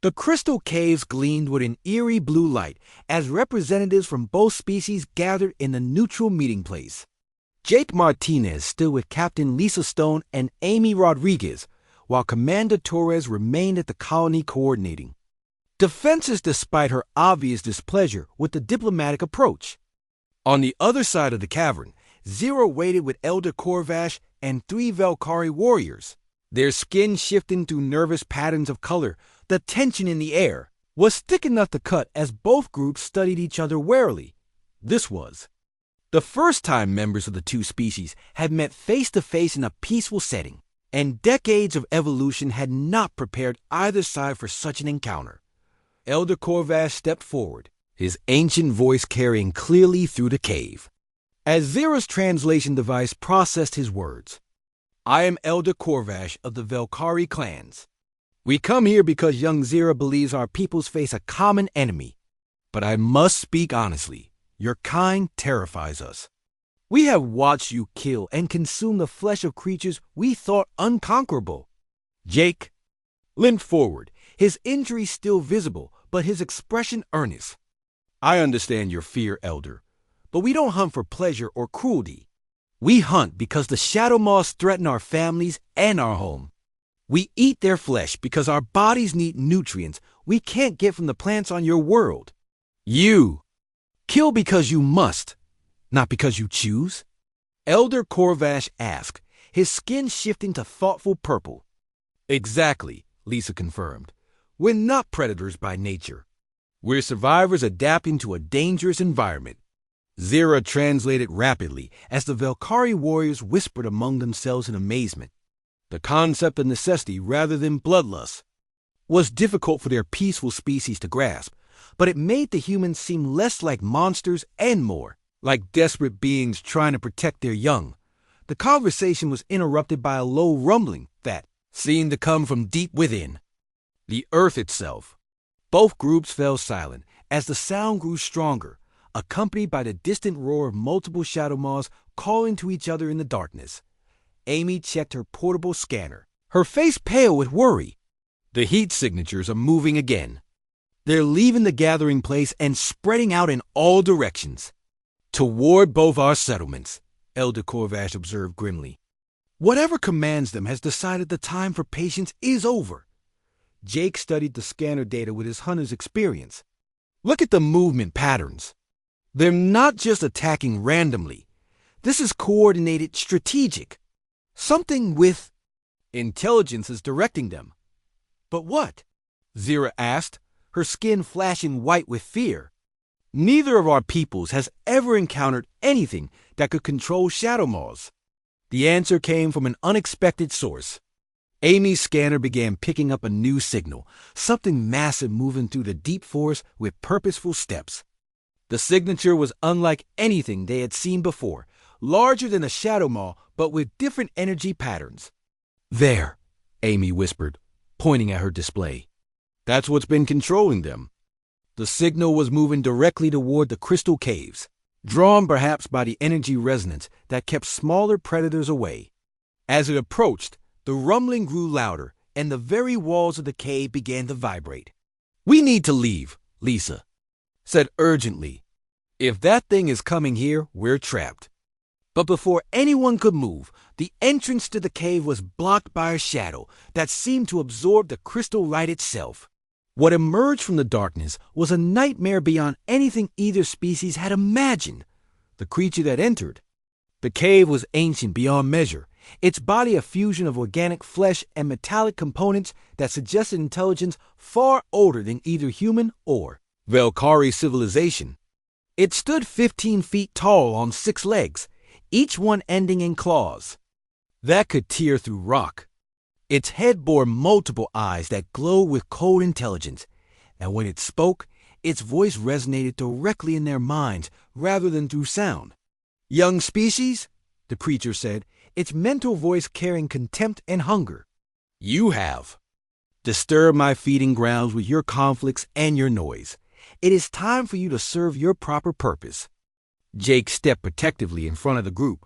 The crystal caves gleamed with an eerie blue light as representatives from both species gathered in the neutral meeting place. Jake Martinez stood with Captain Lisa Stone and Amy Rodriguez, while Commander Torres remained at the colony coordinating defenses despite her obvious displeasure with the diplomatic approach. On the other side of the cavern, Zero waited with Elder Corvash and 3 Velkari warriors, their skin shifting through nervous patterns of color. The tension in the air was thick enough to cut as both groups studied each other warily. This was the first time members of the two species had met face-to-face in a peaceful setting, and decades of evolution had not prepared either side for such an encounter. Elder Corvash stepped forward, his ancient voice carrying clearly through the cave. As Zero's translation device processed his words, "I am Elder Corvash of the Velkari clans. We come here because young Zero believes our peoples face a common enemy. But I must speak honestly. Your kind terrifies us. We have watched you kill and consume the flesh of creatures we thought unconquerable." Jake limped forward, his injury still visible, but his expression earnest. "I understand your fear, Elder, but we don't hunt for pleasure or cruelty. We hunt because the shadow moths threaten our families and our home. We eat their flesh because our bodies need nutrients we can't get from the plants on your world. You kill because you must, not because you choose." Elder Corvash asked, his skin shifting to thoughtful purple. "Exactly," Lisa confirmed. "We're not predators by nature. We're survivors adapting to a dangerous environment." Zira translated rapidly as the Velkari warriors whispered among themselves in amazement. The concept of necessity rather than bloodlust was difficult for their peaceful species to grasp, but it made the humans seem less like monsters and more like desperate beings trying to protect their young. The conversation was interrupted by a low rumbling that seemed to come from deep within the earth itself. Both groups fell silent as the sound grew stronger, accompanied by the distant roar of multiple shadow moths calling to each other in the darkness. Amy checked her portable scanner, her face pale with worry. The heat signatures are moving again. They're leaving the gathering place and spreading out in all directions. "Toward both our settlements," Elder Corvash observed grimly. "Whatever commands them has decided the time for patience is over." Jake studied the scanner data with his hunter's experience. "Look at the movement patterns. They're not just attacking randomly. This is coordinated, strategic. Something with intelligence is directing them." "But what?" Zira asked, her skin flashing white with fear. "Neither of our peoples has ever encountered anything that could control shadow moths." The answer came from an unexpected source. Amy's scanner began picking up a new signal, something massive moving through the deep forest with purposeful steps. The signature was unlike anything they had seen before, larger than a shadow maw, but with different energy patterns. "There," Amy whispered, pointing at her display. "That's what's been controlling them." The signal was moving directly toward the crystal caves, drawn perhaps by the energy resonance that kept smaller predators away. As it approached, the rumbling grew louder, and the very walls of the cave began to vibrate. "We need to leave," Lisa said urgently. "If that thing is coming here, we're trapped." But before anyone could move, the entrance to the cave was blocked by a shadow that seemed to absorb the crystal light itself. What emerged from the darkness was a nightmare beyond anything either species had imagined. The creature that entered the cave was ancient beyond measure, its body a fusion of organic flesh and metallic components that suggested intelligence far older than either human or Velkari civilization. It stood 15 feet tall on 6 legs, each one ending in claws that could tear through rock. Its head bore multiple eyes that glowed with cold intelligence, and when it spoke, its voice resonated directly in their minds rather than through sound. "Young species," the creature said, its mental voice carrying contempt and hunger, "you have disturbed my feeding grounds with your conflicts and your noise. It is time for you to serve your proper purpose." Jake stepped protectively in front of the group,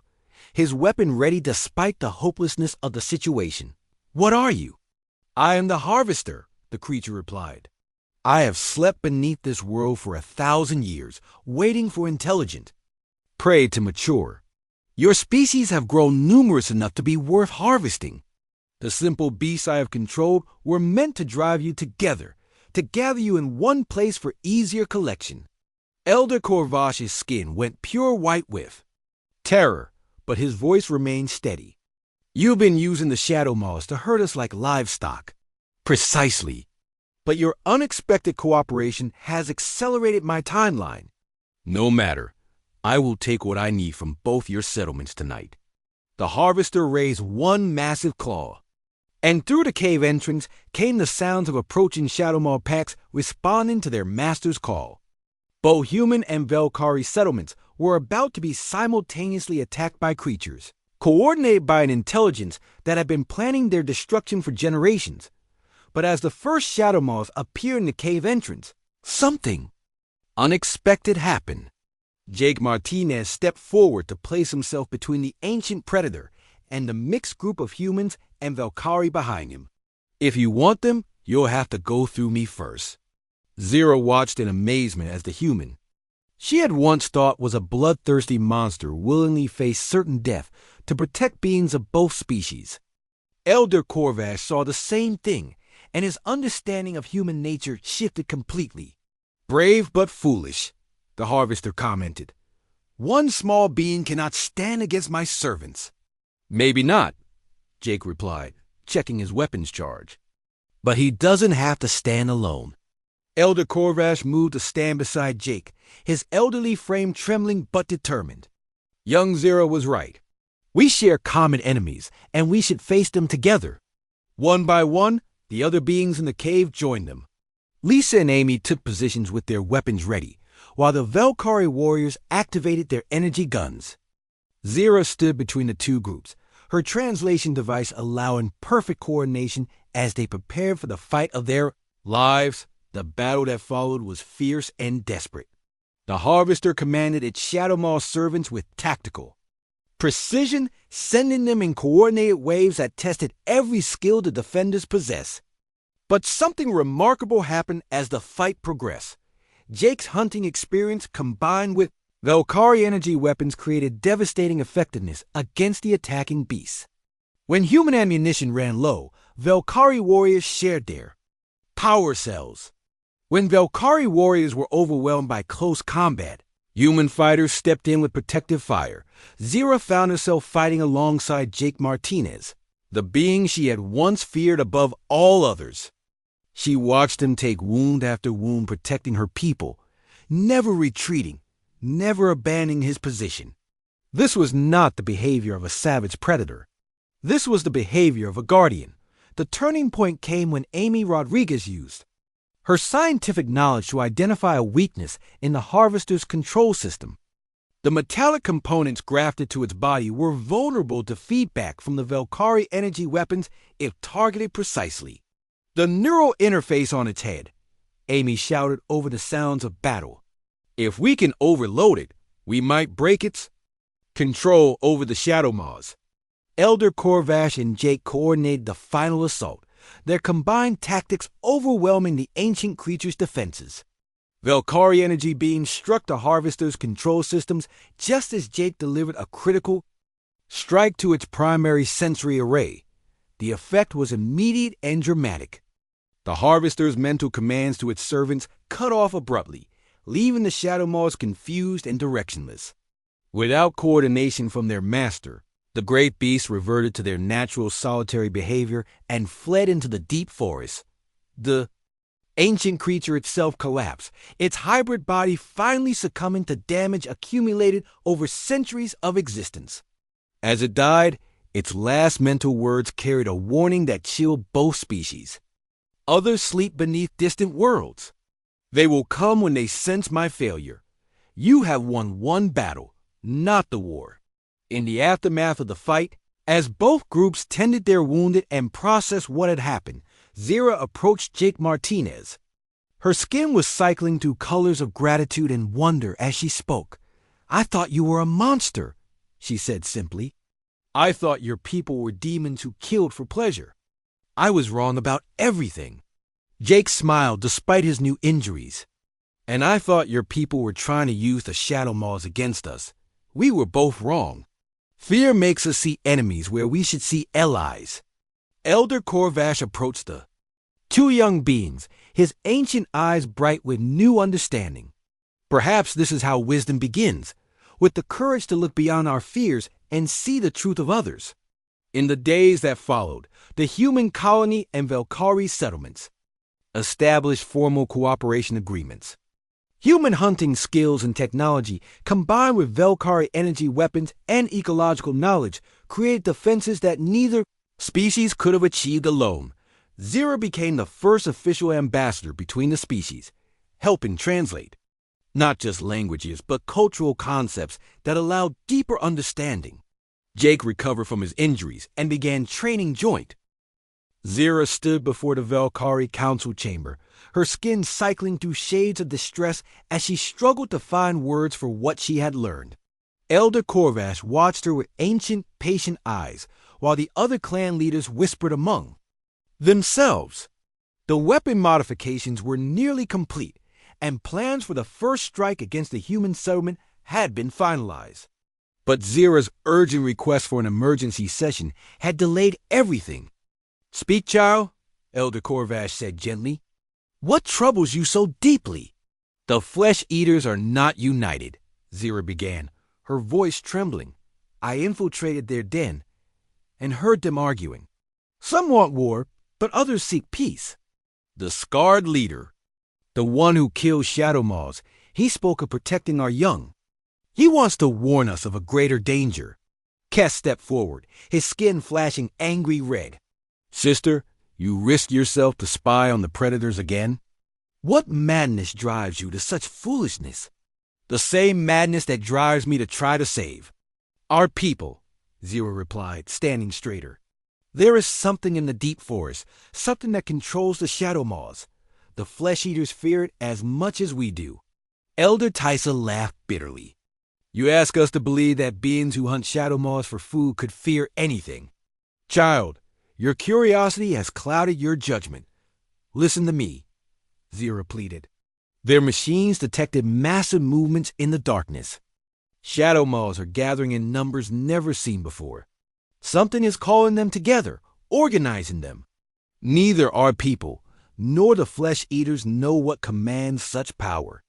his weapon ready despite the hopelessness of the situation. "What are you?" "I am the harvester," the creature replied. I have slept beneath this world for 1,000 years, waiting for intelligent prey to mature. Your species have grown numerous enough to be worth harvesting. The simple beasts I have controlled were meant to drive you together, to gather you in one place for easier collection. Elder Corvash's skin went pure white with terror, but his voice remained steady. You've been using the shadow maws to herd us like livestock. Precisely. But your unexpected cooperation has accelerated my timeline. No matter. I will take what I need from both your settlements tonight. The harvester raised one massive claw, and through the cave entrance came the sounds of approaching Shadowmaw packs responding to their master's call. Both human and Velkari settlements were about to be simultaneously attacked by creatures, coordinated by an intelligence that had been planning their destruction for generations. But as the first Shadowmaws appeared in the cave entrance, something unexpected happened. Jake Martinez stepped forward to place himself between the ancient predator and the mixed group of humans and Velkari behind him. If you want them, you'll have to go through me first. Zero watched in amazement as the human she had once thought was a bloodthirsty monster willingly faced certain death to protect beings of both species. Elder Corvash saw the same thing, and his understanding of human nature shifted completely. Brave but foolish, the harvester commented. One small being cannot stand against my servants. Maybe not, Jake replied, checking his weapons charge. But he doesn't have to stand alone. Elder Corvash moved to stand beside Jake, his elderly frame trembling but determined. Young Zero was right. We share common enemies, and we should face them together. One by one, the other beings in the cave joined them. Lisa and Amy took positions with their weapons ready, while the Velkari warriors activated their energy guns. Zero stood between the two groups, her translation device allowing perfect coordination as they prepared for the fight of their lives. The battle that followed was fierce and desperate. The harvester commanded its Shadowmaw servants with tactical precision, sending them in coordinated waves that tested every skill the defenders possess. But something remarkable happened as the fight progressed. Jake's hunting experience combined with Velkari energy weapons created devastating effectiveness against the attacking beasts. When human ammunition ran low, Velkari warriors shared their power cells. When Velkari warriors were overwhelmed by close combat, human fighters stepped in with protective fire. Zira found herself fighting alongside Jake Martinez, the being she had once feared above all others. She watched him take wound after wound protecting her people, never retreating, never abandoning his position. This was not the behavior of a savage predator. This was the behavior of a guardian. The turning point came when Amy Rodriguez used her scientific knowledge to identify a weakness in the harvester's control system. The metallic components grafted to its body were vulnerable to feedback from the Velkari energy weapons if targeted precisely. The neural interface on its head, Amy shouted over the sounds of battle. If we can overload it, we might break its control over the Shadowmaws. Elder Corvash and Jake coordinated the final assault, their combined tactics overwhelming the ancient creature's defenses. Velkari energy beams struck the harvester's control systems just as Jake delivered a critical strike to its primary sensory array. The effect was immediate and dramatic. The harvester's mental commands to its servants cut off abruptly, leaving the Shadowmaws confused and directionless. Without coordination from their master, the great beasts reverted to their natural solitary behavior and fled into the deep forest. The ancient creature itself collapsed, its hybrid body finally succumbing to damage accumulated over centuries of existence. As it died, its last mental words carried a warning that chilled both species. Others sleep beneath distant worlds. They will come when they sense my failure. You have won one battle, not the war. In the aftermath of the fight, as both groups tended their wounded and processed what had happened, Zira approached Jake Martinez. Her skin was cycling through colors of gratitude and wonder as she spoke. I thought you were a monster, she said simply. I thought your people were demons who killed for pleasure. I was wrong about everything. Jake smiled despite his new injuries. And I thought your people were trying to use the Shadow Maws against us. We were both wrong. Fear makes us see enemies where we should see allies. Elder Corvash approached the two young beings, his ancient eyes bright with new understanding. Perhaps this is how wisdom begins, with the courage to look beyond our fears and see the truth of others. In the days that followed, the human colony and Velkari settlements established formal cooperation agreements. Human hunting skills and technology, combined with Velkari energy weapons and ecological knowledge, created defenses that neither species could have achieved alone. Zira became the first official ambassador between the species, helping translate not just languages, but cultural concepts that allowed deeper understanding. Jake recovered from his injuries and began training joint. Zira stood before the Velkari council chamber, her skin cycling through shades of distress as she struggled to find words for what she had learned. Elder Corvash watched her with ancient, patient eyes, while the other clan leaders whispered among themselves. The weapon modifications were nearly complete, and plans for the first strike against the human settlement had been finalized. But Zira's urgent request for an emergency session had delayed everything. "Speak, child," Elder Corvash said gently. "What troubles you so deeply?" "The Flesh Eaters are not united," Zira began, her voice trembling. "I infiltrated their den and heard them arguing. Some want war, but others seek peace. The scarred leader, the one who killed Shadow Maws, he spoke of protecting our young. He wants to warn us of a greater danger." Kes stepped forward, his skin flashing angry red. "Sister, you risk yourself to spy on the predators again? What madness drives you to such foolishness?" "The same madness that drives me to try to save our people," Zira replied, standing straighter. "There is something in the deep forest, something that controls the Shadow Maws. The Flesh Eaters fear it as much as we do." Elder Tysa laughed bitterly. "You ask us to believe that beings who hunt Shadow Maws for food could fear anything. Child, your curiosity has clouded your judgment. Listen to me," Zira pleaded. Their machines detected massive movements in the darkness. Shadow Maws are gathering in numbers never seen before. Something is calling them together, organizing them. Neither our people nor the Flesh Eaters know what commands such power.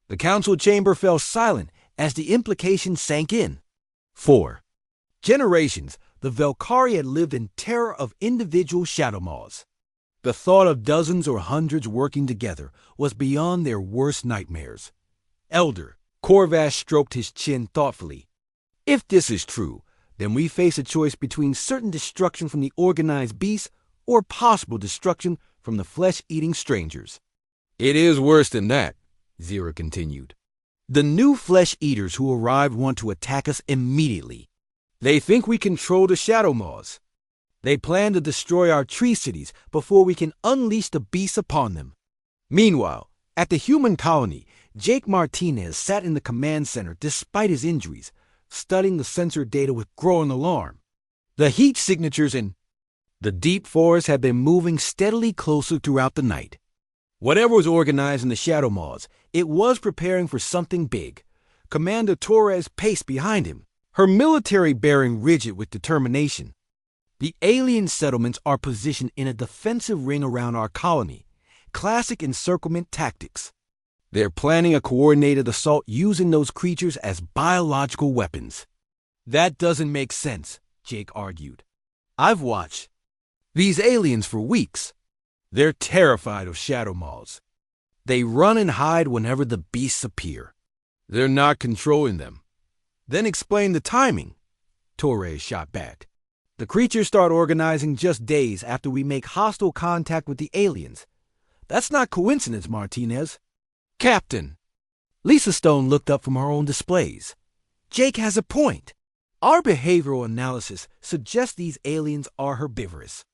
The council chamber fell silent as the implications sank in. For generations, the Velkari had lived in terror of individual Shadow Maws. The thought of dozens or hundreds working together was beyond their worst nightmares. Elder Corvash stroked his chin thoughtfully. "If this is true, then we face a choice between certain destruction from the organized beasts or possible destruction from the flesh-eating strangers." "It is worse than that," Zira continued. "The new flesh eaters who arrived want to attack us immediately. They think we control the Shadow Maws. They plan to destroy our tree cities before we can unleash the beasts upon them." Meanwhile, at the human colony, Jake Martinez sat in the command center despite his injuries, studying the sensor data with growing alarm. The heat signatures in the deep forest had been moving steadily closer throughout the night. Whatever was organizing the Shadow Maws, it was preparing for something big. Commander Torres paced behind him, her military bearing rigid with determination. "The alien settlements are positioned in a defensive ring around our colony. Classic encirclement tactics. They're planning a coordinated assault using those creatures as biological weapons." "That doesn't make sense," Jake argued. "I've watched these aliens for weeks. They're terrified of Shadow Maws. They run and hide whenever the beasts appear. They're not controlling them." "Then explain the timing," Torres shot back. "The creatures start organizing just days after we make hostile contact with the aliens. That's not coincidence, Martinez." "Captain." Lisa Stone looked up from her own displays. "Jake has a point. Our behavioral analysis suggests these aliens are herbivorous.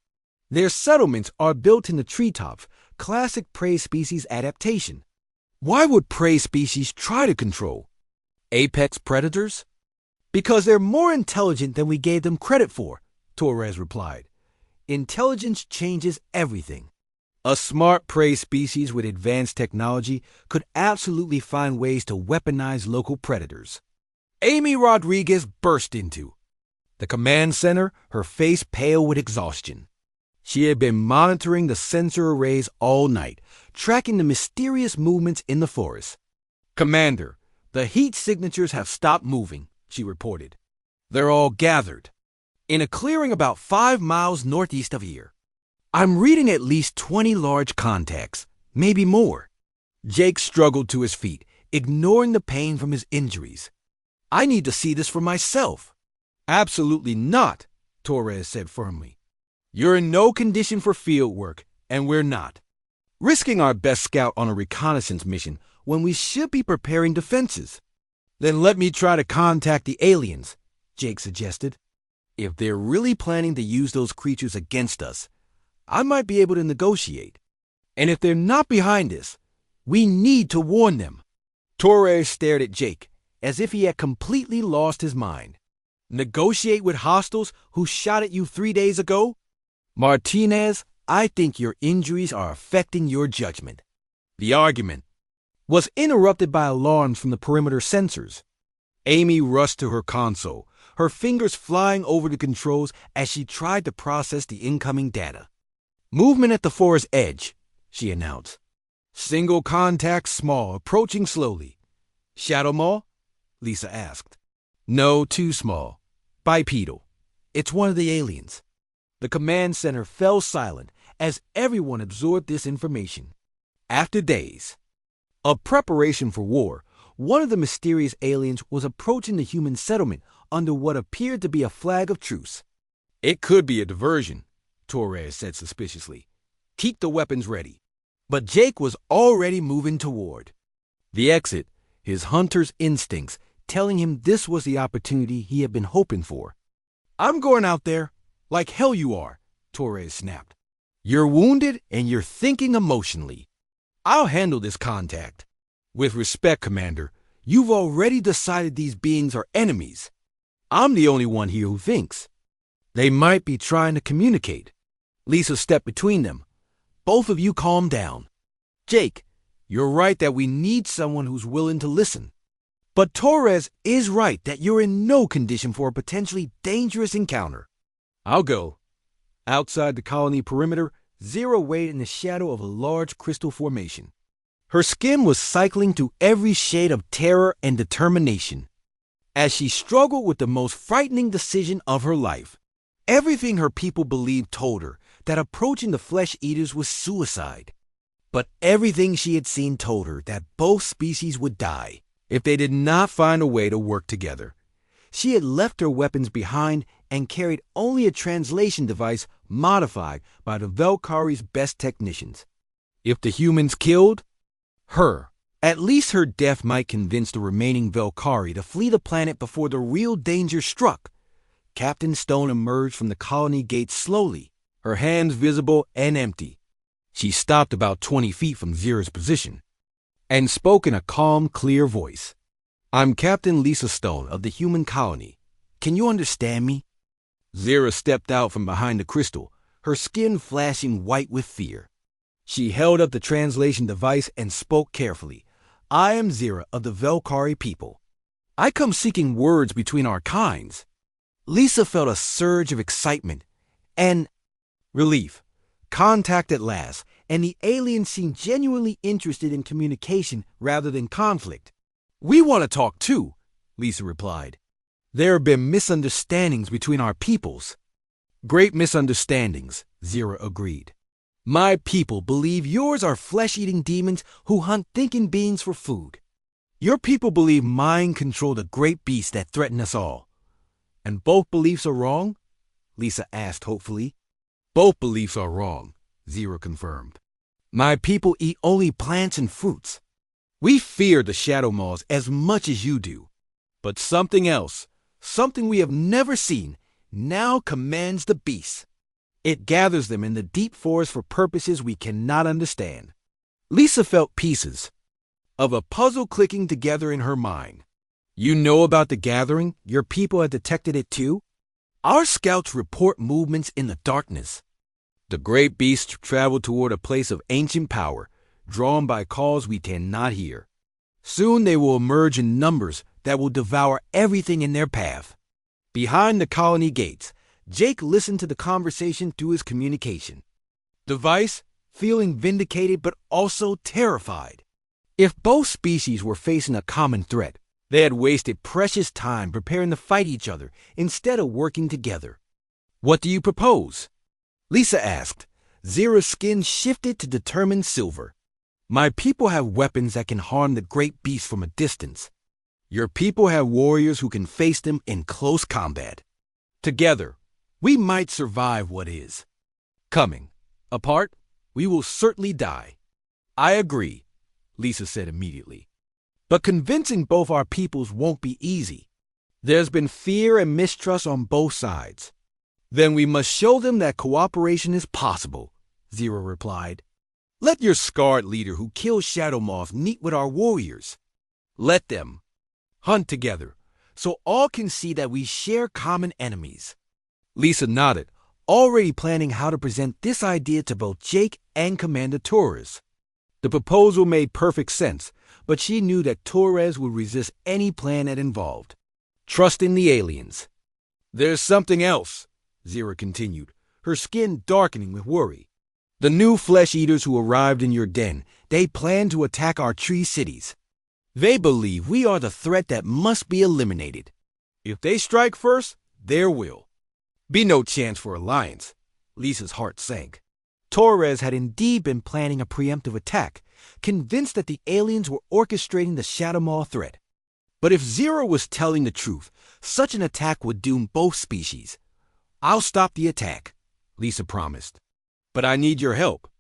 Their settlements are built in the treetops, classic prey species adaptation. Why would prey species try to control apex predators?" "Because they're more intelligent than we gave them credit for," Torres replied. "Intelligence changes everything." A smart prey species with advanced technology could absolutely find ways to weaponize local predators. Amy Rodriguez burst into the command center, her face pale with exhaustion. She had been monitoring the sensor arrays all night, tracking the mysterious movements in the forest. "Commander, the heat signatures have stopped moving," she reported. "They're all gathered in a clearing about 5 miles northeast of here. I'm reading at least 20 large contacts, maybe more." Jake struggled to his feet, ignoring the pain from his injuries. "I need to see this for myself." "Absolutely not," Torres said firmly. "You're in no condition for field work, and we're not. Risking our best scout on a reconnaissance mission when we should be preparing defenses." "Then let me try to contact the aliens," Jake suggested. "If they're really planning to use those creatures against us, I might be able to negotiate. And if they're not behind this, we need to warn them." Torres stared at Jake as if he had completely lost his mind. "Negotiate with hostiles who shot at you 3 days ago? Martinez, I think your injuries are affecting your judgment." The argument was interrupted by alarms from the perimeter sensors. Amy rushed to her console, her fingers flying over the controls as she tried to process the incoming data. "Movement at the forest edge," she announced. "Single contact small, approaching slowly." "Shadow Maw?" Lisa asked. "No, too small. Bipedal. It's one of the aliens." The command center fell silent as everyone absorbed this information. After days of preparation for war, one of the mysterious aliens was approaching the human settlement under what appeared to be a flag of truce. "It could be a diversion," Torres said suspiciously. "Keep the weapons ready." But Jake was already moving toward the exit, his hunter's instincts telling him this was the opportunity he had been hoping for. "I'm going out there. Like hell you are," Torres snapped. "You're wounded and you're thinking emotionally. I'll handle this contact." "With respect, Commander, you've already decided these beings are enemies. I'm the only one here who thinks. They might be trying to communicate." Lisa stepped between them. "Both of you calm down. Jake, you're right that we need someone who's willing to listen. But Torres is right that you're in no condition for a potentially dangerous encounter." "I'll go." Outside the colony perimeter, Zero waited in the shadow of a large crystal formation. Her skin was cycling through every shade of terror and determination as she struggled with the most frightening decision of her life. Everything her people believed told her that approaching the flesh eaters was suicide. But everything she had seen told her that both species would die if they did not find a way to work together. She had left her weapons behind and carried only a translation device modified by the Velkari's best technicians. If the humans killed her, at least her death might convince the remaining Velkari to flee the planet before the real danger struck. Captain Stone emerged from the colony gate slowly, her hands visible and empty. She stopped about 20 feet from Zira's position and spoke in a calm, clear voice. "I'm Captain Lisa Stone of the human colony. Can you understand me?" Zira stepped out from behind the crystal, her skin flashing white with fear. She held up the translation device and spoke carefully. "I am Zira of the Velkari people. I come seeking words between our kinds." Lisa felt a surge of excitement and relief. Contact at last, and the alien seemed genuinely interested in communication rather than conflict. "We want to talk too," Lisa replied. "There have been misunderstandings between our peoples." "Great misunderstandings," Zira agreed. "My people believe yours are flesh-eating demons who hunt thinking beings for food. Your people believe mine control the great beasts that threaten us all." "And both beliefs are wrong?" Lisa asked hopefully. "Both beliefs are wrong," Zira confirmed. "My people eat only plants and fruits. We fear the Shadow Maws as much as you do. But something else, something we have never seen, now commands the beasts. It gathers them in the deep forest for purposes we cannot understand." Lisa felt pieces of a puzzle clicking together in her mind. "You know about the gathering? Your people have detected it too?" "Our scouts report movements in the darkness." The great beasts travel toward a place of ancient power, drawn by calls we cannot hear. Soon they will emerge in numbers that will devour everything in their path. Behind the colony gates, Jake listened to the conversation through his communication device, feeling vindicated but also terrified. If both species were facing a common threat, they had wasted precious time preparing to fight each other instead of working together. "What do you propose?" Lisa asked. Zira's skin shifted to determined silver. "My people have weapons that can harm the great beast from a distance. Your people have warriors who can face them in close combat. Together, we might survive what is coming. Apart, we will certainly die." "I agree," Lisa said immediately. "But convincing both our peoples won't be easy. There's been fear and mistrust on both sides." "Then we must show them that cooperation is possible," Zira replied. "Let your scarred leader who kills shadow moths meet with our warriors. Let them hunt together, so all can see that we share common enemies." Lisa nodded, already planning how to present this idea to both Jake and Commander Torres. The proposal made perfect sense, but she knew that Torres would resist any plan that involved trusting the aliens. "There's something else," Zira continued, her skin darkening with worry. "The new flesh-eaters who arrived in your den, they plan to attack our tree cities. They believe we are the threat that must be eliminated. If they strike first, there will be no chance for alliance." Lisa's heart sank. Torres had indeed been planning a preemptive attack, convinced that the aliens were orchestrating the Shadow Maw threat. But if Zira was telling the truth, such an attack would doom both species. "I'll stop the attack," Lisa promised. "But I need your help.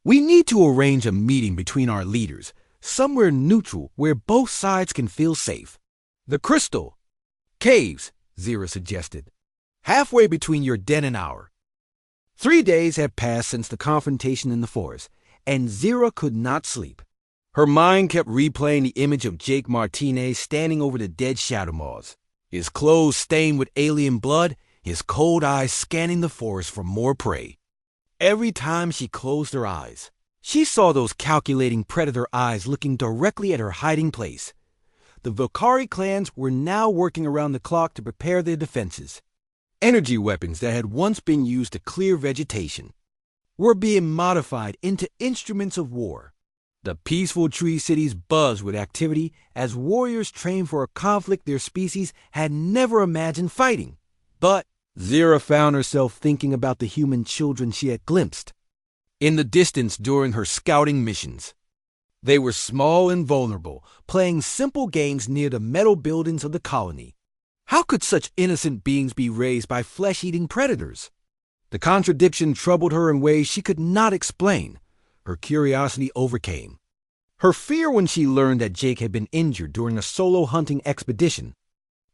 We need to arrange a meeting between our leaders, somewhere neutral where both sides can feel safe." "The crystal caves," Zira suggested. "Halfway between your den and ours." 3 days had passed since the confrontation in the forest, and Zira could not sleep. Her mind kept replaying the image of Jake Martinez standing over the dead shadow moths, his clothes stained with alien blood, his cold eyes scanning the forest for more prey. Every time she closed her eyes, she saw those calculating predator eyes looking directly at her hiding place. The Valkyrie clans were now working around the clock to prepare their defenses. Energy weapons that had once been used to clear vegetation were being modified into instruments of war. The peaceful tree cities buzzed with activity as warriors trained for a conflict their species had never imagined fighting. But Zira found herself thinking about the human children she had glimpsed in the distance during her scouting missions. They were small and vulnerable, playing simple games near the metal buildings of the colony. How could such innocent beings be raised by flesh-eating predators? The contradiction troubled her in ways she could not explain. Her curiosity overcame her fear when she learned that Jake had been injured during a solo hunting expedition.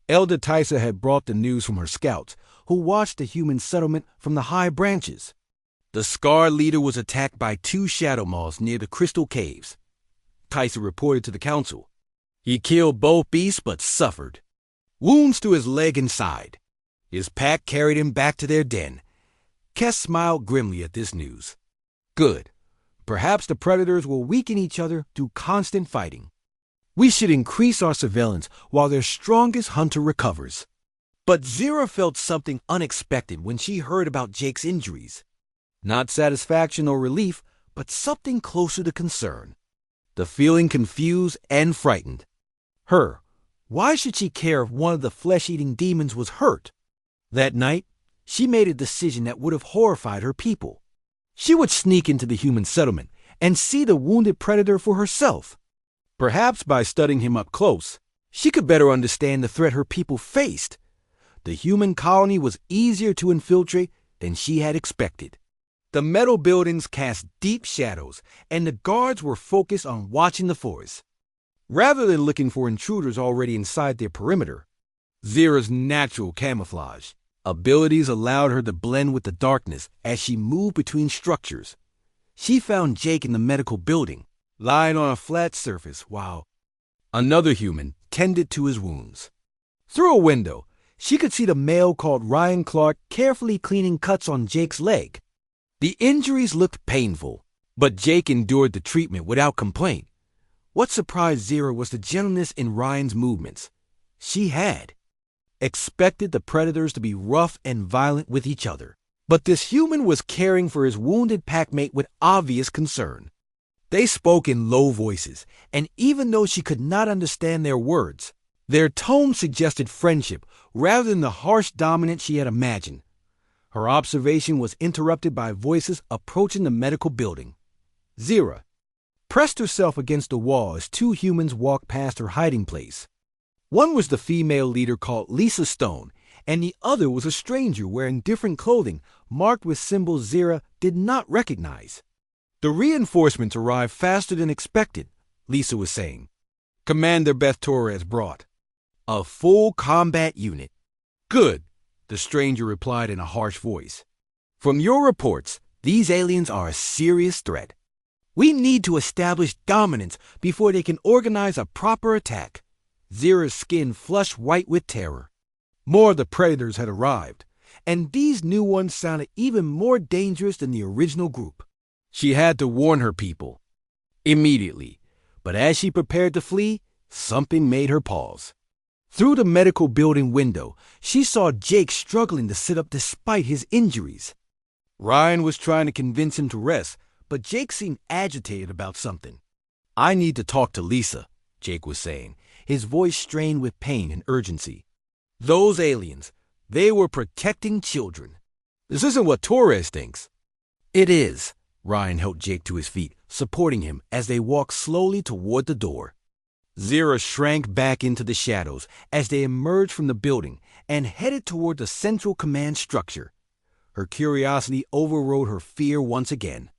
Elder Tysa had brought the news from her scouts, who watched the human settlement from the high branches. The scarred leader was attacked by 2 shadow moths near the crystal caves, Tysa reported to the council. He killed both beasts but suffered wounds to his leg and side. His pack carried him back to their den. Kes smiled grimly at this news. "Good. Perhaps the predators will weaken each other through constant fighting. We should increase our surveillance while their strongest hunter recovers." But Zira felt something unexpected when she heard about Jake's injuries. Not satisfaction or relief, but something closer to concern. The feeling confused and frightened her. Why should she care if one of the flesh-eating demons was hurt? That night, she made a decision that would have horrified her people. She would sneak into the human settlement and see the wounded predator for herself. Perhaps by studying him up close, she could better understand the threat her people faced. The human colony was easier to infiltrate than she had expected. The metal buildings cast deep shadows, and the guards were focused on watching the forest, rather than looking for intruders already inside their perimeter. Zira's natural camouflage abilities allowed her to blend with the darkness as she moved between structures. She found Jake in the medical building, lying on a flat surface while another human tended to his wounds. Through a window, she could see the male called Ryan Clark carefully cleaning cuts on Jake's leg. The injuries looked painful, but Jake endured the treatment without complaint. What surprised Zira was the gentleness in Ryan's movements. She had expected the predators to be rough and violent with each other, but this human was caring for his wounded packmate with obvious concern. They spoke in low voices, and even though she could not understand their words, their tone suggested friendship rather than the harsh dominance she had imagined. Her observation was interrupted by voices approaching the medical building. Zira pressed herself against the wall as two humans walked past her hiding place. One was the female leader called Lisa Stone, and the other was a stranger wearing different clothing marked with symbols Zira did not recognize. The reinforcements arrived faster than expected, Lisa was saying. Commander Beth Torres brought a full combat unit. Good, the stranger replied in a harsh voice. From your reports, these aliens are a serious threat. We need to establish dominance before they can organize a proper attack. Zira's skin flushed white with terror. More of the predators had arrived, and these new ones sounded even more dangerous than the original group. She had to warn her people immediately, but as she prepared to flee, something made her pause. Through the medical building window, she saw Jake struggling to sit up despite his injuries. Ryan was trying to convince him to rest, but Jake seemed agitated about something. I need to talk to Lisa, Jake was saying, his voice strained with pain and urgency. Those aliens, they were protecting children. This isn't what Torres thinks. It is. Ryan helped Jake to his feet, supporting him as they walked slowly toward the door. Zira shrank back into the shadows as they emerged from the building and headed toward the central command structure. Her curiosity overrode her fear once again.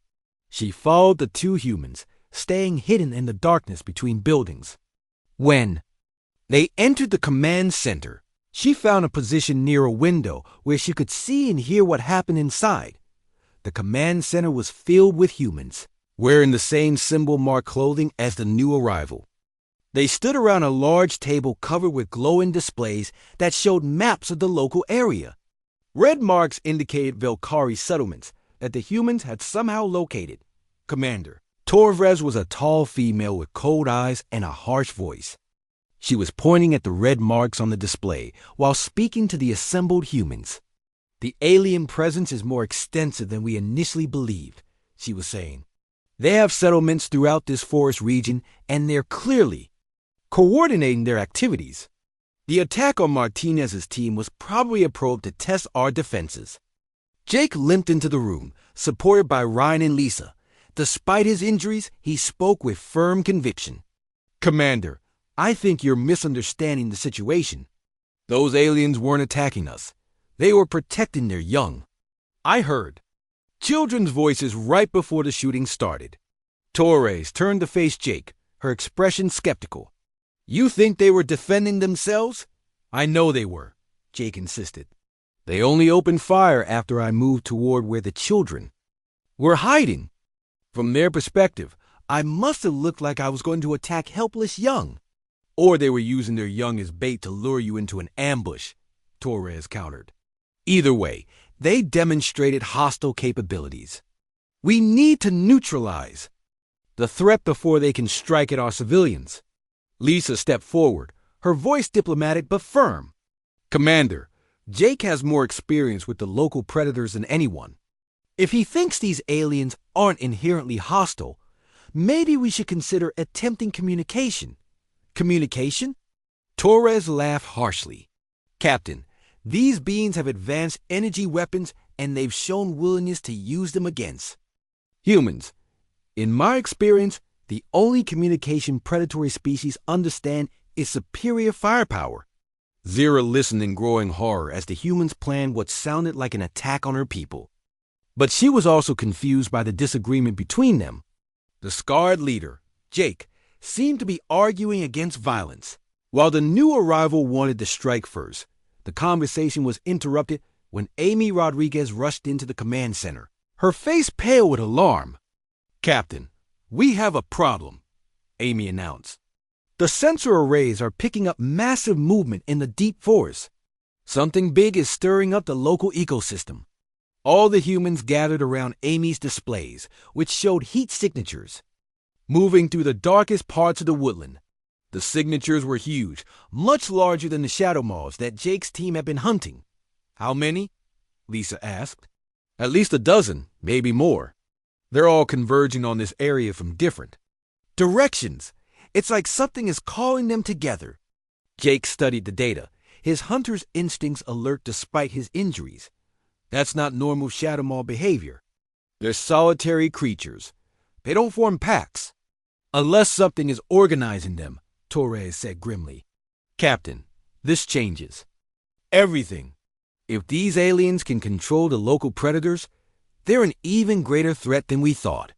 She followed the two humans, staying hidden in the darkness between buildings. When they entered the command center, she found a position near a window where she could see and hear what happened inside. The command center was filled with humans, wearing the same symbol-marked clothing as the new arrival. They stood around a large table covered with glowing displays that showed maps of the local area. Red marks indicated Velkari settlements that the humans had somehow located. Commander Torres was a tall female with cold eyes and a harsh voice. She was pointing at the red marks on the display while speaking to the assembled humans. The alien presence is more extensive than we initially believed, she was saying. They have settlements throughout this forest region, and they're clearly coordinating their activities. The attack on Martinez's team was probably a probe to test our defenses. Jake limped into the room, supported by Ryan and Lisa. Despite his injuries, he spoke with firm conviction. Commander, I think you're misunderstanding the situation. Those aliens weren't attacking us. They were protecting their young. I heard children's voices right before the shooting started. Torres turned to face Jake, her expression skeptical. You think they were defending themselves? I know they were, Jake insisted. They only opened fire after I moved toward where the children were hiding. From their perspective, I must have looked like I was going to attack helpless young. Or they were using their young as bait to lure you into an ambush, Torres countered. Either way, they demonstrated hostile capabilities. We need to neutralize the threat before they can strike at our civilians. Lisa stepped forward, her voice diplomatic but firm. Commander, Jake has more experience with the local predators than anyone. If he thinks these aliens aren't inherently hostile, maybe we should consider attempting communication. Communication? Torres laughed harshly. Captain, these beings have advanced energy weapons and they've shown willingness to use them against humans. In my experience, the only communication predatory species understand is superior firepower. Zira listened in growing horror as the humans planned what sounded like an attack on her people. But she was also confused by the disagreement between them. The scarred leader, Jake, seemed to be arguing against violence, while the new arrival wanted to strike first. The conversation was interrupted when Amy Rodriguez rushed into the command center, her face pale with alarm. Captain, we have a problem, Amy announced. The sensor arrays are picking up massive movement in the deep forest. Something big is stirring up the local ecosystem. All the humans gathered around Amy's displays, which showed heat signatures, moving through the darkest parts of the woodland. The signatures were huge, much larger than the shadow moths that Jake's team had been hunting. How many? Lisa asked. At least a dozen, maybe more. They're all converging on this area from different directions. It's like something is calling them together. Jake studied the data, his hunter's instincts alert despite his injuries. That's not normal shadow moth behavior. They're solitary creatures. They don't form packs. Unless something is organizing them, Torres said grimly. Captain, this changes everything. If these aliens can control the local predators, they're an even greater threat than we thought.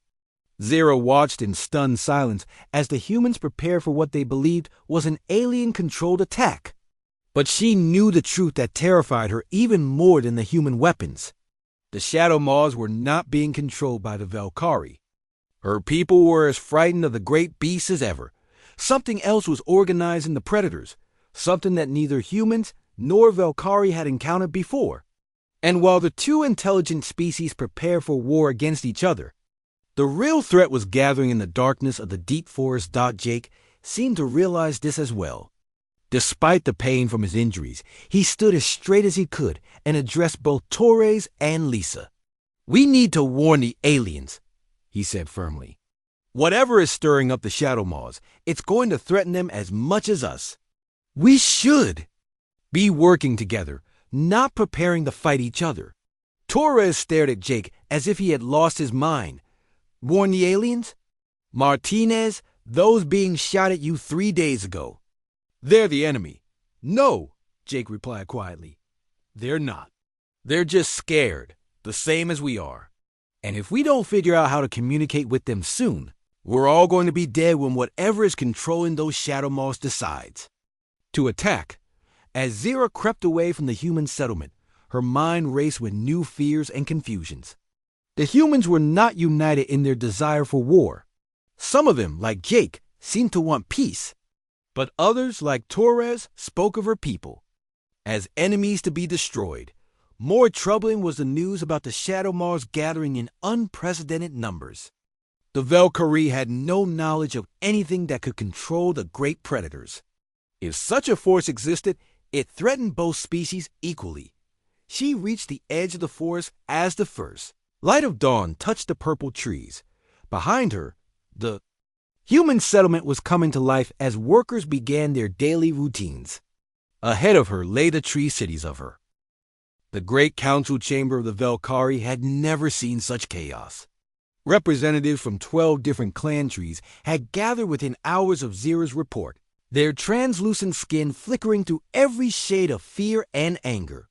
Zira watched in stunned silence as the humans prepared for what they believed was an alien-controlled attack. But she knew the truth that terrified her even more than the human weapons. The shadow moths were not being controlled by the Valkyrie. Her people were as frightened of the great beasts as ever. Something else was organizing the predators, something that neither humans nor Valkyrie had encountered before. And while the two intelligent species prepared for war against each other, the real threat was gathering in the darkness of the deep forest. Jake seemed to realize this as well. Despite the pain from his injuries, he stood as straight as he could and addressed both Torres and Lisa. We need to warn the aliens, he said firmly. Whatever is stirring up the shadow moths, it's going to threaten them as much as us. We should be working together, not preparing to fight each other. Torres stared at Jake as if he had lost his mind. Warn the aliens? Martinez, those being shot at you 3 days ago. They're the enemy. No, Jake replied quietly. They're not. They're just scared, the same as we are. And if we don't figure out how to communicate with them soon, we're all going to be dead when whatever is controlling those shadow moths decides to attack. As Zira crept away from the human settlement, her mind raced with new fears and confusions. The humans were not united in their desire for war. Some of them, like Jake, seemed to want peace. But others, like Torres, spoke of her people as enemies to be destroyed. More troubling was the news about the shadow moths gathering in unprecedented numbers. The Valkyrie had no knowledge of anything that could control the great predators. If such a force existed, it threatened both species equally. She reached the edge of the forest as the first. Light of dawn touched the purple trees. Behind her, the human settlement was coming to life as workers began their daily routines. Ahead of her lay the tree cities of her. The great council chamber of the Valkyrie had never seen such chaos. Representatives from 12 different clan trees had gathered within hours of Zira's report, their translucent skin flickering through every shade of fear and anger.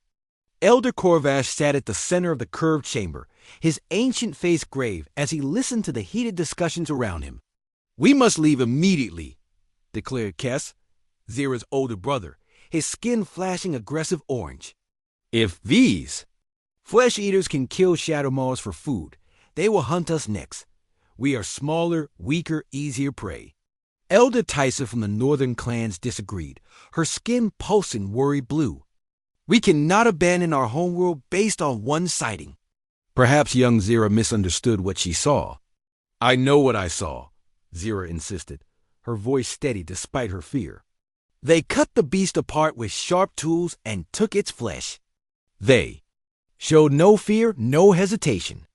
Elder Corvash sat at the center of the curved chamber, his ancient face grave as he listened to the heated discussions around him. We must leave immediately, declared Kess, Zira's older brother, his skin flashing aggressive orange. If these flesh eaters can kill shadow moths for food, they will hunt us next. We are smaller, weaker, easier prey. Elder Tysa from the northern clans disagreed, her skin pulsing worry blue. We cannot abandon our homeworld based on one sighting. Perhaps young Zira misunderstood what she saw. I know what I saw, Zira insisted, her voice steady despite her fear. They cut the beast apart with sharp tools and took its flesh. They showed no fear, no hesitation.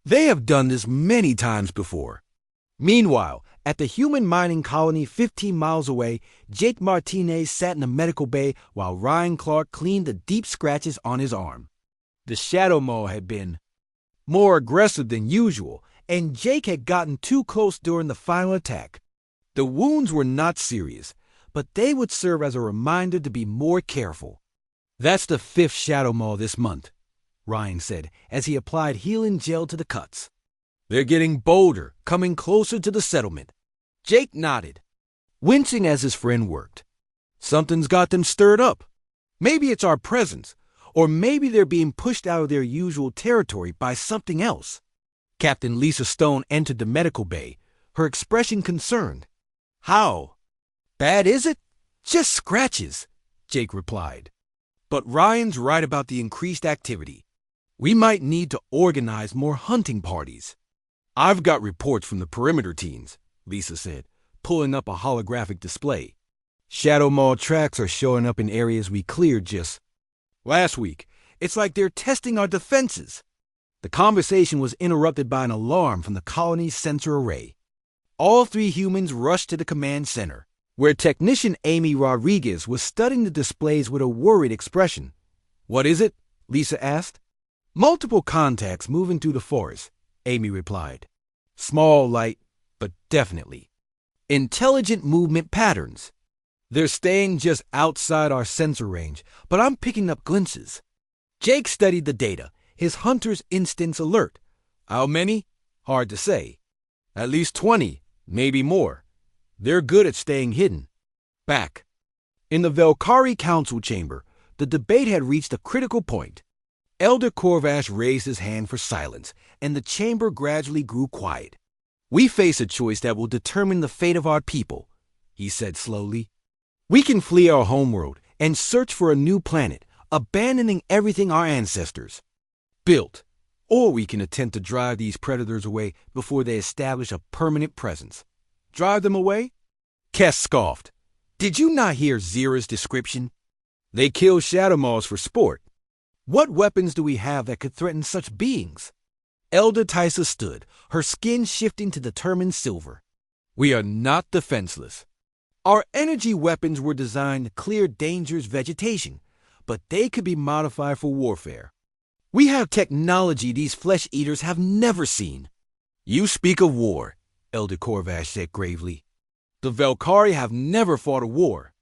They have done this many times before. Meanwhile, at the human mining colony 15 miles away, Jake Martinez sat in the medical bay while Ryan Clark cleaned the deep scratches on his arm. The shadow moth had been more aggressive than usual, and Jake had gotten too close during the final attack. The wounds were not serious, but they would serve as a reminder to be more careful. That's the 5th shadow moth this month, Ryan said as he applied healing gel to the cuts. They're getting bolder, coming closer to the settlement. Jake nodded, wincing as his friend worked. Something's got them stirred up. Maybe it's our presence, or maybe they're being pushed out of their usual territory by something else. Captain Lisa Stone entered the medical bay, her expression concerned. How bad is it? Just scratches, Jake replied. But Ryan's right about the increased activity. We might need to organize more hunting parties. I've got reports from the perimeter teams, Lisa said, pulling up a holographic display. Shadow Maw tracks are showing up in areas we cleared just last week. It's like they're testing our defenses. The conversation was interrupted by an alarm from the colony's sensor array. All three humans rushed to the command center, where technician Amy Rodriguez was studying the displays with a worried expression. "What is it?" Lisa asked. "Multiple contacts moving through the forest," Amy replied. "Small light, but definitely. Intelligent movement patterns. They're staying just outside our sensor range, but I'm picking up glimpses." Jake studied the data, his hunter's instincts alert. How many? Hard to say. At least 20, maybe more. They're good at staying hidden. Back. In the Velkari Council chamber, the debate had reached a critical point. Elder Corvash raised his hand for silence, and the chamber gradually grew quiet. "We face a choice that will determine the fate of our people," he said slowly. "We can flee our homeworld and search for a new planet, abandoning everything our ancestors built, or we can attempt to drive these predators away before they establish a permanent presence." "Drive them away?" Kess scoffed. "Did you not hear Zira's description? They kill shadow maws for sport. What weapons do we have that could threaten such beings?" Elder Tysa stood, her skin shifting to determined silver. "We are not defenseless. Our energy weapons were designed to clear dangerous vegetation, but they could be modified for warfare. We have technology these flesh eaters have never seen." "You speak of war," Elder Corvash said gravely. "The Velkari have never fought a war."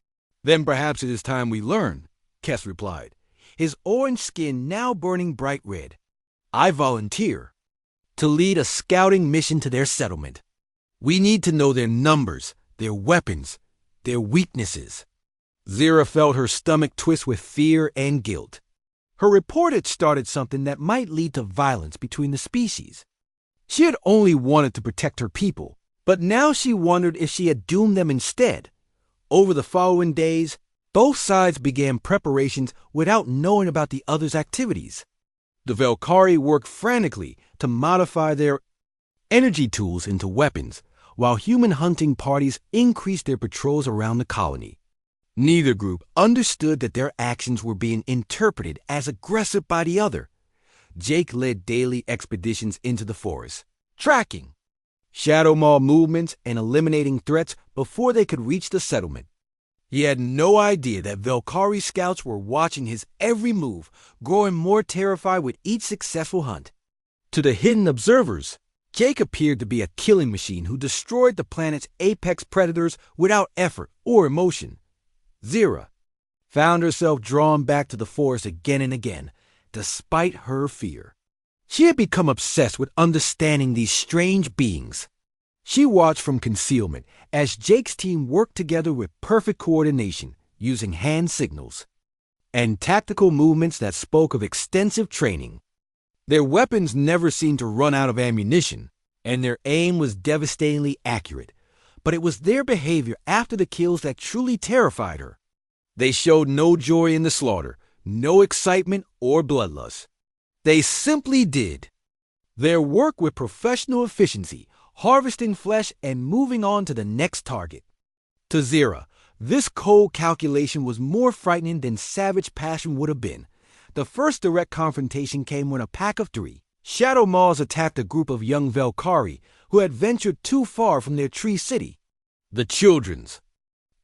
"Then perhaps it is time we learn," Kess replied, his orange skin now burning bright red. "I volunteer to lead a scouting mission to their settlement. We need to know their numbers, their weapons, their weaknesses." Zira felt her stomach twist with fear and guilt. Her report had started something that might lead to violence between the species. She had only wanted to protect her people, but now she wondered if she had doomed them instead. Over the following days, both sides began preparations without knowing about the other's activities. The Velkari worked frantically to modify their energy tools into weapons, while human hunting parties increased their patrols around the colony. Neither group understood that their actions were being interpreted as aggressive by the other. Jake led daily expeditions into the forest, tracking shadow maw movements and eliminating threats before they could reach the settlement. He had no idea that Velkari scouts were watching his every move, growing more terrified with each successful hunt. To the hidden observers, Jake appeared to be a killing machine who destroyed the planet's apex predators without effort or emotion. Zira found herself drawn back to the forest again and again, despite her fear. She had become obsessed with understanding these strange beings. She watched from concealment as Jake's team worked together with perfect coordination, using hand signals and tactical movements that spoke of extensive training. Their weapons never seemed to run out of ammunition, and their aim was devastatingly accurate. But it was their behavior after the kills that truly terrified her. They showed no joy in the slaughter, no excitement or bloodlust. They simply did their work with professional efficiency, harvesting flesh and moving on to the next target. To Zira, this cold calculation was more frightening than savage passion would have been. The first direct confrontation came when a pack of 3 shadow maws attacked a group of young Velkari who had ventured too far from their tree city. The children's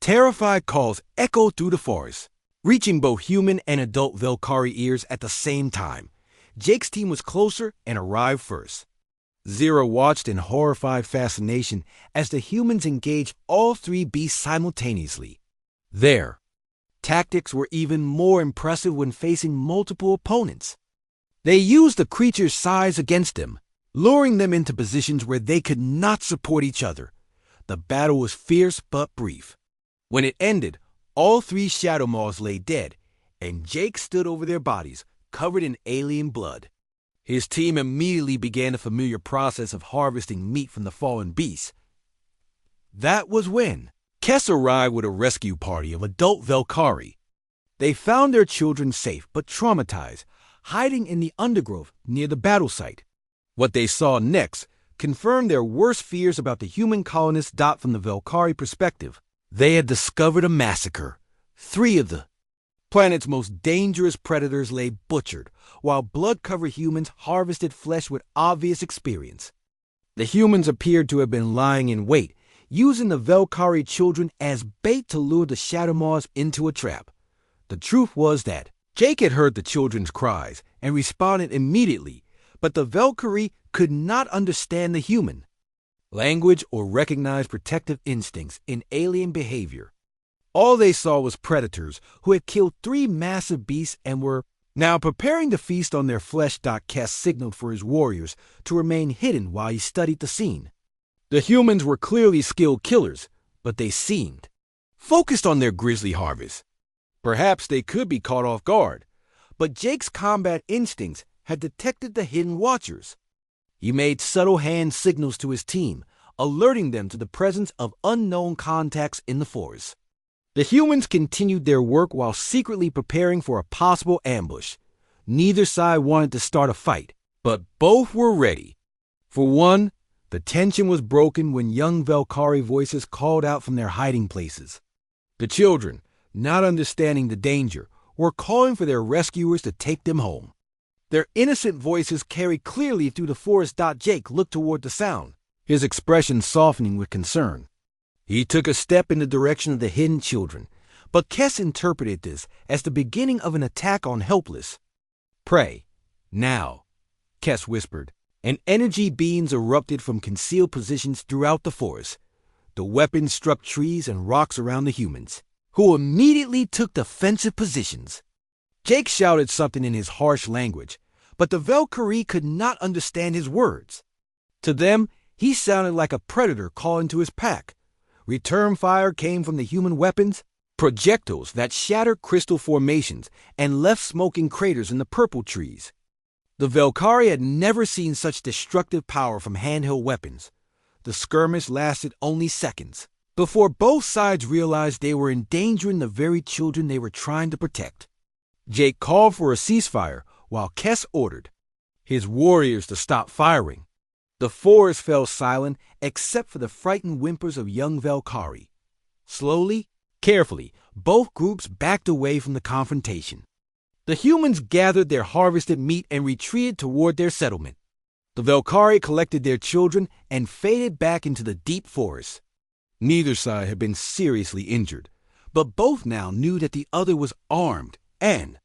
terrified calls echoed through the forest, reaching both human and adult Velkari ears at the same time. Jake's team was closer and arrived first. Zira watched in horrified fascination as the humans engaged all 3 beasts simultaneously. Their tactics were even more impressive when facing multiple opponents. They used the creature's size against them, luring them into positions where they could not support each other. The battle was fierce but brief. When it ended, all 3 shadow maws lay dead, and Jake stood over their bodies, covered in alien blood. His team immediately began the familiar process of harvesting meat from the fallen beasts. That was when Kess arrived with a rescue party of adult Velkari. They found their children safe but traumatized, hiding in the undergrowth near the battle site. What they saw next confirmed their worst fears about the human colonists from the Velkari perspective. They had discovered a massacre. 3 of the planet's most dangerous predators lay butchered, while blood-covered humans harvested flesh with obvious experience. The humans appeared to have been lying in wait, using the Velkari children as bait to lure the Shadowmaws into a trap. The truth was that Jake had heard the children's cries and responded immediately, but the Velkari could not understand the human language or recognize protective instincts in alien behavior. All they saw was predators who had killed 3 massive beasts and were now preparing to feast on their flesh. Kess signaled for his warriors to remain hidden while he studied the scene. The humans were clearly skilled killers, but they seemed focused on their grisly harvest. Perhaps they could be caught off guard, but Jake's combat instincts had detected the hidden watchers. He made subtle hand signals to his team, alerting them to the presence of unknown contacts in the forest. The humans continued their work while secretly preparing for a possible ambush. Neither side wanted to start a fight, but both were ready. For one, the tension was broken when young Velkari voices called out from their hiding places. The children, not understanding the danger, were calling for their rescuers to take them home. Their innocent voices carried clearly through the forest. Jake looked toward the sound, his expression softening with concern. He took a step in the direction of the hidden children, but Kess interpreted this as the beginning of an attack on helpless prey. Now, Kess whispered, and energy beams erupted from concealed positions throughout the forest. The weapons struck trees and rocks around the humans, who immediately took defensive positions. Jake shouted something in his harsh language, but the Velkari could not understand his words. To them, he sounded like a predator calling to his pack. Return fire came from the human weapons, projectiles that shattered crystal formations and left smoking craters in the purple trees. The Velkari had never seen such destructive power from handheld weapons. The skirmish lasted only seconds before both sides realized they were endangering the very children they were trying to protect. Jake called for a ceasefire while Kess ordered his warriors to stop firing. The forest fell silent except for the frightened whimpers of young Velkari. Slowly, carefully, both groups backed away from the confrontation. The humans gathered their harvested meat and retreated toward their settlement. The Velkari collected their children and faded back into the deep forest. Neither side had been seriously injured, but both now knew that the other was armed and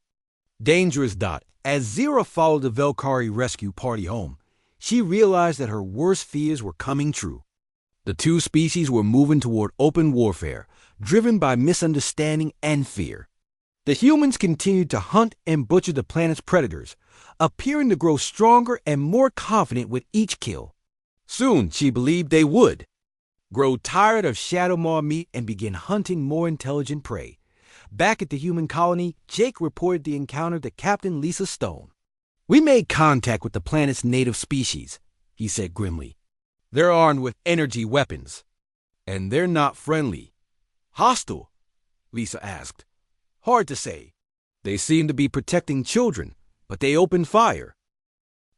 dangerous. As Zira followed the Velkari rescue party home, she realized that her worst fears were coming true. The 2 species were moving toward open warfare, driven by misunderstanding and fear. The humans continued to hunt and butcher the planet's predators, appearing to grow stronger and more confident with each kill. Soon, she believed they would grow tired of Shadowmaw meat and begin hunting more intelligent prey. Back at the human colony, Jake reported the encounter to Captain Lisa Stone. "We made contact with the planet's native species," he said grimly. "They're armed with energy weapons, and they're not friendly." "Hostile?" Lisa asked. "Hard to say. They seem to be protecting children, but they opened fire."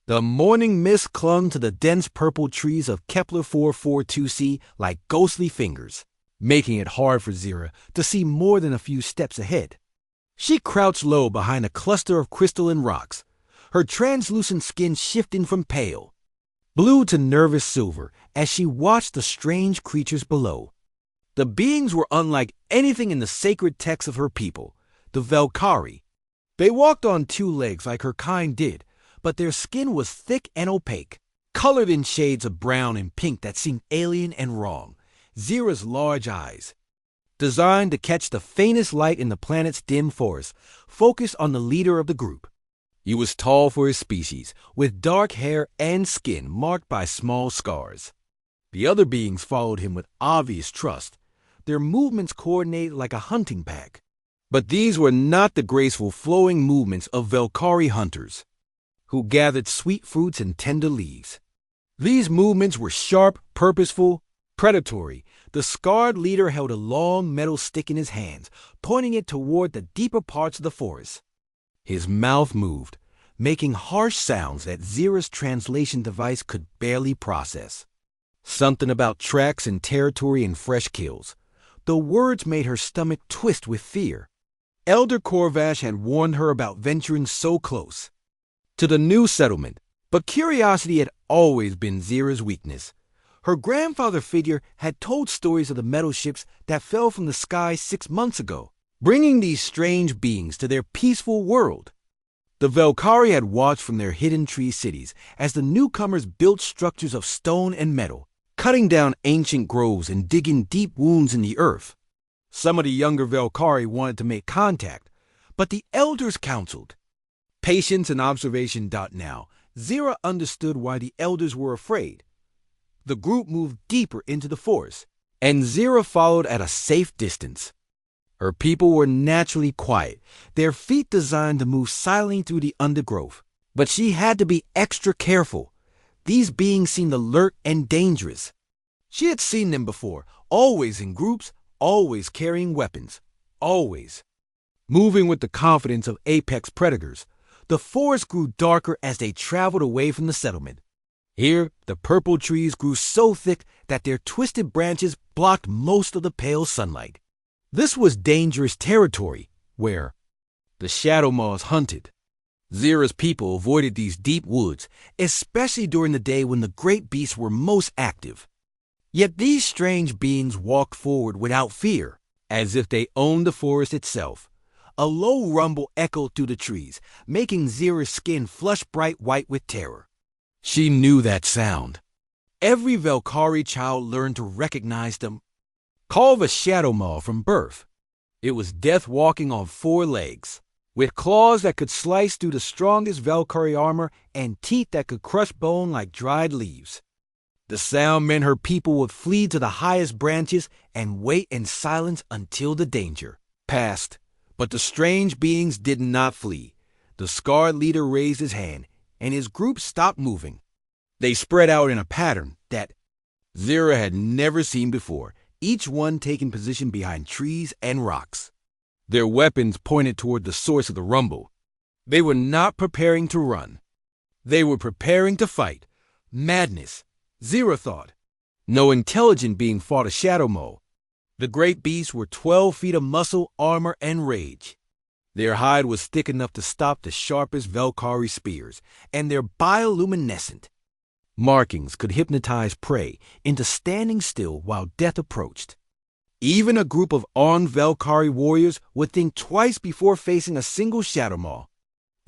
The morning mist clung to the dense purple trees of Kepler 442c like ghostly fingers, making it hard for Zira to see more than a few steps ahead. She crouched low behind a cluster of crystalline rocks, her translucent skin shifting from pale blue to nervous silver as she watched the strange creatures below. The beings were unlike anything in the sacred texts of her people, the Velkari. They walked on 2 legs like her kind did, but their skin was thick and opaque, colored in shades of brown and pink that seemed alien and wrong. Zira's large eyes, designed to catch the faintest light in the planet's dim forest, focused on the leader of the group. He was tall for his species, with dark hair and skin marked by small scars. The other beings followed him with obvious trust, their movements coordinated like a hunting pack. But these were not the graceful, flowing movements of Velkari hunters, who gathered sweet fruits and tender leaves. These movements were sharp, purposeful, predatory. The scarred leader held a long metal stick in his hands, pointing it toward the deeper parts of the forest. His mouth moved, making harsh sounds that Zira's translation device could barely process. Something about tracks and territory and fresh kills. The words made her stomach twist with fear. Elder Corvash had warned her about venturing so close to the new settlement, but curiosity had always been Zira's weakness. Her grandfather figure had told stories of the metal ships that fell from the sky 6 months ago, bringing these strange beings to their peaceful world. The Velkari had watched from their hidden tree cities as the newcomers built structures of stone and metal, cutting down ancient groves and digging deep wounds in the earth. Some of the younger Velkari wanted to make contact, but the elders counseled. Patience and observation. Now, Zira understood why the elders were afraid. The group moved deeper into the forest, and Zira followed at a safe distance. Her people were naturally quiet, their feet designed to move silently through the undergrowth. But she had to be extra careful. These beings seemed alert and dangerous. She had seen them before, always in groups, always carrying weapons, always. Moving with the confidence of apex predators, the forest grew darker as they traveled away from the settlement. Here, the purple trees grew so thick that their twisted branches blocked most of the pale sunlight. This was dangerous territory, where the Shadow Maws hunted. Zira's people avoided these deep woods, especially during the day when the great beasts were most active. Yet these strange beings walked forward without fear, as if they owned the forest itself. A low rumble echoed through the trees, making Zira's skin flush bright white with terror. She knew that sound. Every Velkari child learned to recognize them. Called a Shadow Maw from birth, it was death walking on 4 legs, with claws that could slice through the strongest Velkari armor and teeth that could crush bone like dried leaves. The sound meant her people would flee to the highest branches and wait in silence until the danger passed. But the strange beings did not flee. The scarred leader raised his hand, and his group stopped moving. They spread out in a pattern that Zira had never seen before, each one taking position behind trees and rocks. Their weapons pointed toward the source of the rumble. They were not preparing to run. They were preparing to fight. Madness, Zira thought. No intelligent being fought a Shadow Maw. The great beasts were 12 feet of muscle, armor, and rage. Their hide was thick enough to stop the sharpest Velkari spears, and their bioluminescent markings could hypnotize prey into standing still while death approached. Even a group of armed Velkari warriors would think twice before facing a single Shadow Maw.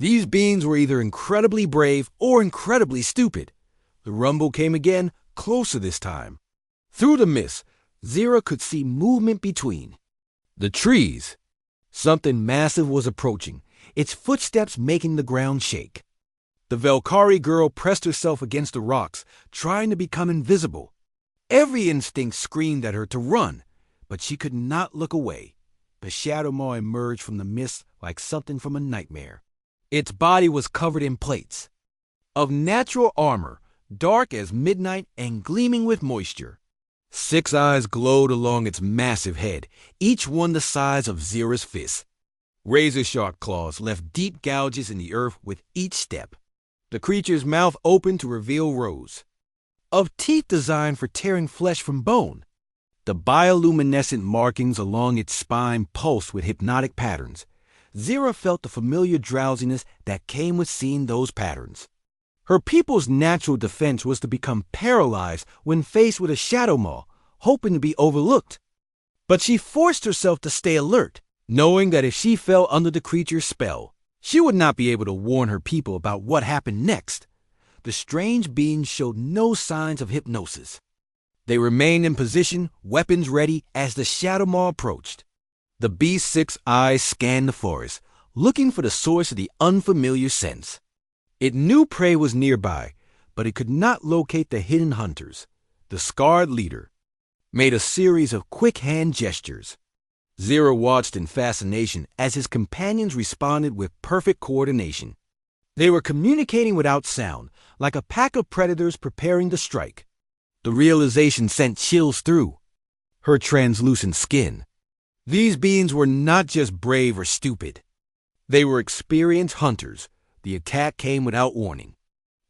These beings were either incredibly brave or incredibly stupid. The rumble came again, closer this time. Through the mist, Zira could see movement between the trees. Something massive was approaching, its footsteps making the ground shake. The Velkari girl pressed herself against the rocks, trying to become invisible. Every instinct screamed at her to run, but she could not look away. The Shadow Maw emerged from the mist like something from a nightmare. Its body was covered in plates of natural armor, dark as midnight and gleaming with moisture. 6 eyes glowed along its massive head, each one the size of Zira's fist. Razor-sharp claws left deep gouges in the earth with each step. The creature's mouth opened to reveal rows of teeth designed for tearing flesh from bone. The bioluminescent markings along its spine pulsed with hypnotic patterns. Zira felt the familiar drowsiness that came with seeing those patterns. Her people's natural defense was to become paralyzed when faced with a Shadow Maw, hoping to be overlooked. But she forced herself to stay alert, knowing that if she fell under the creature's spell, she would not be able to warn her people about what happened next. The strange beings showed no signs of hypnosis. They remained in position, weapons ready, as the Shadow Maw approached. The beast's 6 eyes scanned the forest, looking for the source of the unfamiliar scents. It knew prey was nearby, but it could not locate the hidden hunters. The scarred leader made a series of quick hand gestures. Zira watched in fascination as his companions responded with perfect coordination. They were communicating without sound, like a pack of predators preparing to strike. The realization sent chills through her translucent skin. These beings were not just brave or stupid. They were experienced hunters. The attack came without warning.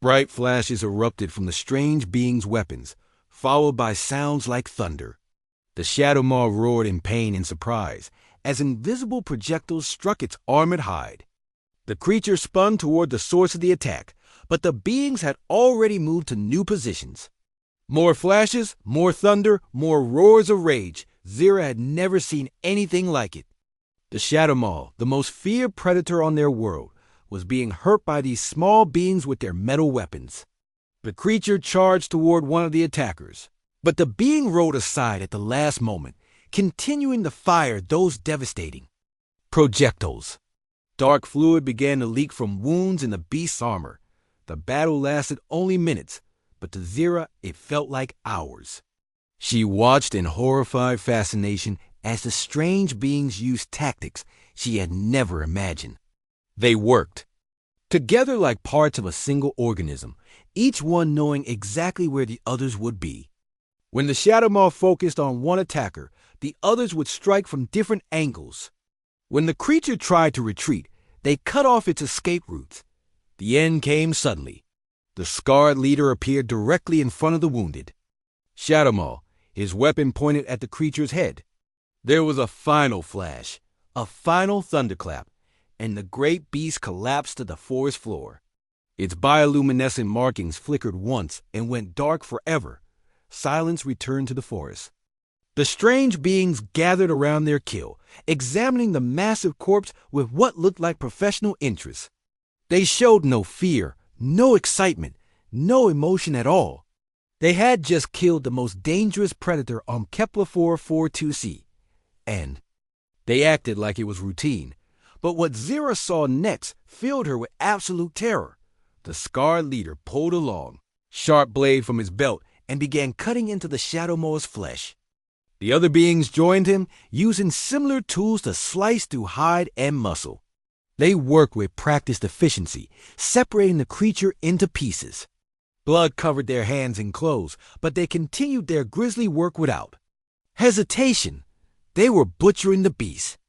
Bright flashes erupted from the strange being's weapons, followed by sounds like thunder. The Shadow Maw roared in pain and surprise as invisible projectiles struck its armored hide. The creature spun toward the source of the attack, but the beings had already moved to new positions. More flashes, more thunder, more roars of rage. Zira had never seen anything like it. The Shadow Maw, the most feared predator on their world, was being hurt by these small beings with their metal weapons. The creature charged toward one of the attackers, but the being rode aside at the last moment, continuing to fire those devastating projectiles. Dark fluid began to leak from wounds in the beast's armor. The battle lasted only minutes, but to Zira it felt like hours. She watched in horrified fascination as the strange beings used tactics she had never imagined. They worked together like parts of a single organism, each one knowing exactly where the others would be. When the Shadow Maw focused on one attacker, the others would strike from different angles. When the creature tried to retreat, they cut off its escape routes. The end came suddenly. The scarred leader appeared directly in front of the wounded Shadow Maw, his weapon pointed at the creature's head. There was a final flash, a final thunderclap, and the great beast collapsed to the forest floor. Its bioluminescent markings flickered once and went dark forever. Silence returned to the forest. The strange beings gathered around their kill, examining the massive corpse with what looked like professional interest. They showed no fear, no excitement, no emotion at all. They had just killed the most dangerous predator on Kepler 442c, and they acted like it was routine. But what Zira saw next filled her with absolute terror. The scarred leader pulled a long, sharp blade from his belt and began cutting into the Shadow Maw's flesh. The other beings joined him, using similar tools to slice through hide and muscle. They worked with practiced efficiency, separating the creature into pieces. Blood covered their hands and clothes, but they continued their grisly work without hesitation. They were butchering the beast.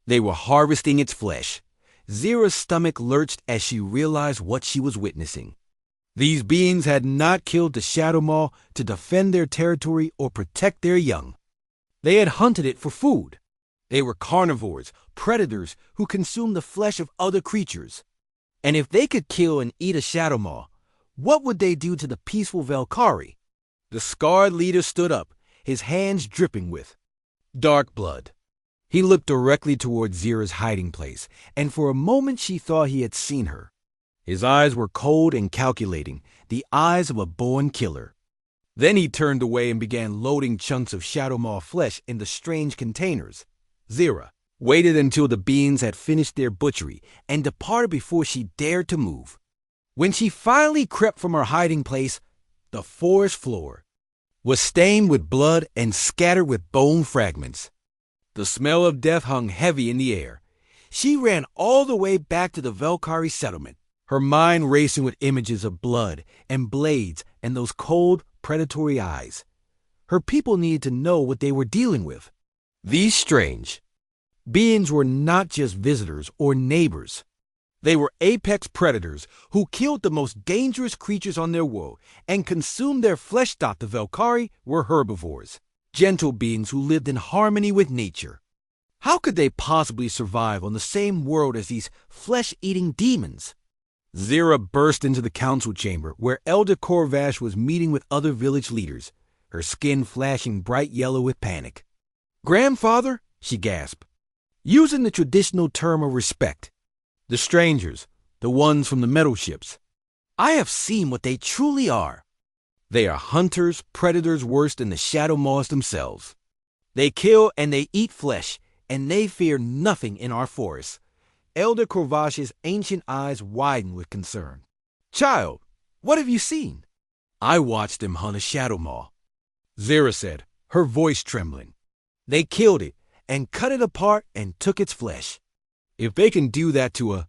They were harvesting its flesh. Zira's stomach lurched as she realized what she was witnessing. These beings had not killed the Shadow Maw to defend their territory or protect their young. They had hunted it for food. They were carnivores, predators who consumed the flesh of other creatures. And if they could kill and eat a Shadow Maw, what would they do to the peaceful Valkyrie? The scarred leader stood up, his hands dripping with dark blood. He looked directly toward Zira's hiding place, and for a moment she thought he had seen her. His eyes were cold and calculating, the eyes of a born killer. Then he turned away and began loading chunks of Shadow Maw flesh in the strange containers. Zira waited until the beings had finished their butchery and departed before she dared to move. When she finally crept from her hiding place, the forest floor was stained with blood and scattered with bone fragments. The smell of death hung heavy in the air. She ran all the way back to the Valkyrie settlement, her mind racing with images of blood and blades and those cold, predatory eyes. Her people needed to know what they were dealing with. These strange beings were not just visitors or neighbors. They were apex predators who killed the most dangerous creatures on their world and consumed their flesh. The Valkyrie were herbivores, gentle beings who lived in harmony with nature. How could they possibly survive on the same world as these flesh-eating demons? Zira burst into the council chamber where Elder Corvash was meeting with other village leaders, her skin flashing bright yellow with panic. "Grandfather," she gasped, using the traditional term of respect. "The strangers, the ones from the metal ships. I have seen what they truly are. They are hunters, predators worse than the Shadow Maws themselves. They kill and they eat flesh, and they fear nothing in our forests." Elder Corvash's ancient eyes widened with concern. "Child, what have you seen?" "I watched them hunt a Shadow Maw," Zira said, her voice trembling. "They killed it and cut it apart and took its flesh. If they can do that to a